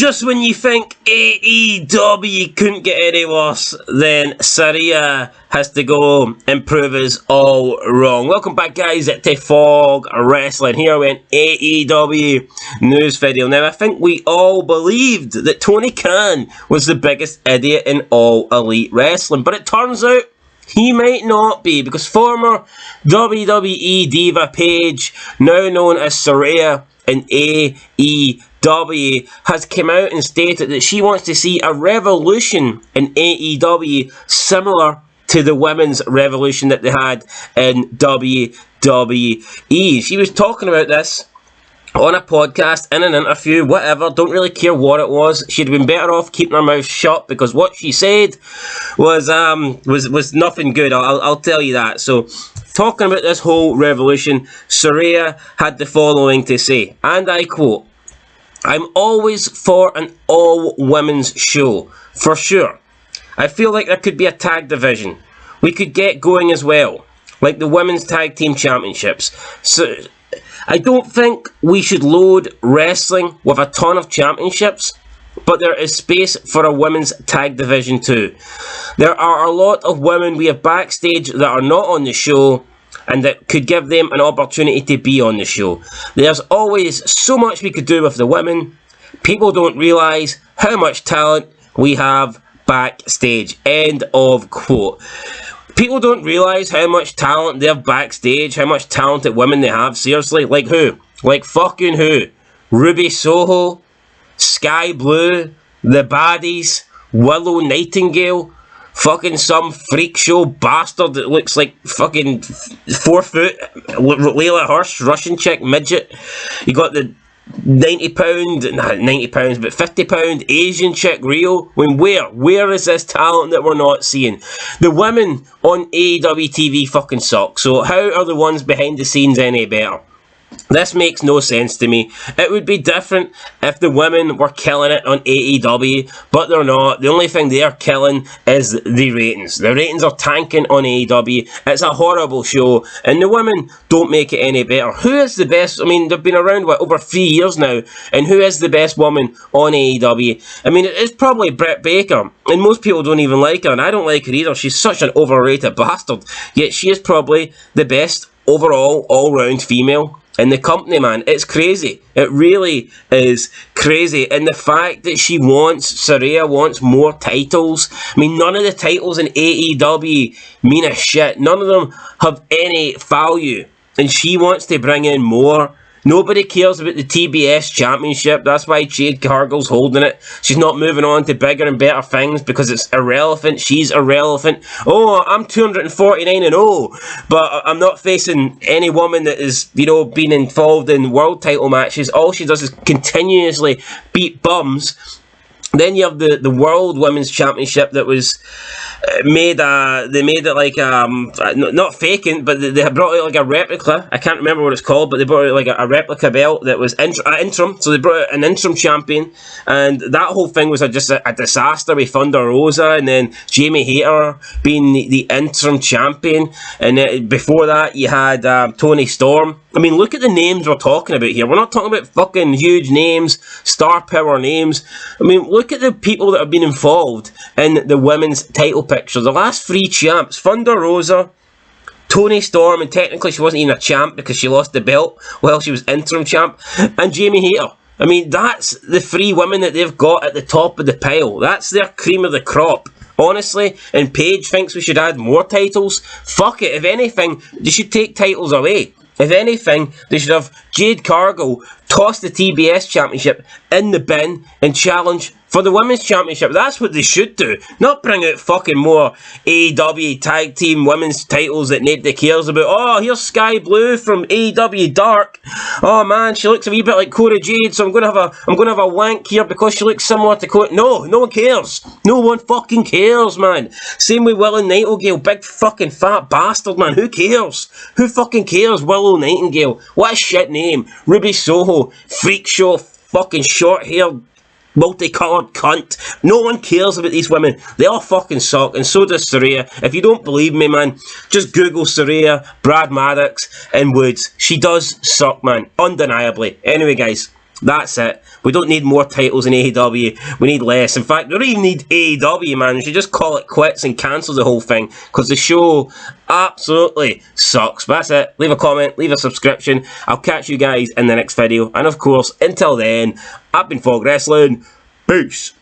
Just when you think AEW couldn't get any worse, then Saraya has to go and prove us all wrong. Welcome back, guys, to Fog Wrestling. Here we an AEW news video. Now, I think we all believed that Tony Khan was the biggest idiot in all Elite Wrestling, but it turns out he might not be, because former WWE Diva Paige, now known as Saraya in AEW, has come out and stated that she wants to see a revolution in AEW similar to the women's revolution that they had in WWE. She was talking about this on a podcast, in an interview, whatever, don't really care what it was. She'd been better off keeping her mouth shut, because what she said was nothing good, I'll tell you that. So, talking about this whole revolution, Saraya had the following to say, and I quote, "I'm always for an all-women's show, for sure. I feel like there could be a tag division we could get going as well, like the Women's Tag Team Championships. So I don't think we should load wrestling with a ton of championships, but there is space for a women's tag division too. There are a lot of women we have backstage that are not on the show, and that could give them an opportunity to be on the show. There's always so much we could do with the women. People don't realise how much talent we have backstage." End of quote. People don't realise how much talent they have backstage, how much talented women they have. Seriously, like who? Like fucking who? Ruby Soho, Sky Blue, The Baddies, Willow Nightingale, fucking some freak show bastard that looks like fucking 4 foot Layla Hirsch, Russian chick, midget. You got the 90 pound, not 90 pounds, but 50 pound Asian chick Rio. Where is this talent that we're not seeing? The women on AEW TV fucking suck, so how are the ones behind the scenes any better? This makes no sense to me. It would be different if the women were killing it on AEW, but they're not. The only thing they are killing is the ratings. The ratings are tanking on AEW. It's a horrible show, and the women don't make it any better. Who is the best? I mean, they've been around, over 3 years now, and who is the best woman on AEW? I mean, it's probably Britt Baker, and most people don't even like her, and I don't like her either. She's such an overrated bastard, yet she is probably the best overall, all-round female in the company, man. It's crazy. It really is crazy. And the fact that Saraya wants more titles. I mean, none of the titles in AEW mean a shit. None of them have any value. And she wants to bring in more. Nobody cares about the TBS Championship. That's why Jade Cargill's holding it. She's not moving on to bigger and better things because it's irrelevant. She's irrelevant. Oh, I'm 249-0, but I'm not facing any woman that is, been involved in world title matches. All she does is continuously beat bums. Then you have the World Women's Championship that was they made it like not vacant, but they brought out like a replica. I can't remember what it's called, but they brought out like a replica belt that was interim. So they brought out an interim champion, and that whole thing was just a disaster with Thunder Rosa, and then Jamie Hayter being the interim champion, and then before that you had Toni Storm. I mean, look at the names we're talking about here. We're not talking about fucking huge names, star power names. I mean, look at the people that have been involved in the women's title picture. The last 3 champs, Thunder Rosa, Toni Storm, and technically she wasn't even a champ because she lost the belt while she was interim champ, and Jamie Hayter. I mean, that's the 3 women that they've got at the top of the pile. That's their cream of the crop. Honestly, and Paige thinks we should add more titles. Fuck it. If anything, they should take titles away. If anything, they should have Jade Cargill toss the TBS Championship in the bin and challenge for the Women's Championship. That's what they should do. Not bring out fucking more AEW Tag Team Women's titles that nobody cares about. Oh, here's Sky Blue from AEW Dark. Oh man, she looks a wee bit like Cora Jade, so I'm gonna have a wank here because she looks similar to Cora. No one cares. No one fucking cares, man. Same with Willow Nightingale, big fucking fat bastard, man. Who cares? Who fucking cares? Willow Nightingale. What a shit name. Ruby Soho, freak show, fucking short-haired, multicoloured cunt. No one cares about these women. They all fucking suck, and so does Saraya. If you don't believe me, man, just Google Saraya, Brad Maddox, and Woods. She does suck, man. Undeniably. Anyway, guys, That's it. We don't need more titles in AEW. We need less. In fact, we don't even need AEW, man. We should just call it quits and cancel the whole thing, because the show absolutely sucks. But that's it. Leave a comment, leave a subscription. I'll catch you guys in the next video. And of course, until then, I've been Fog Wrestling. Peace.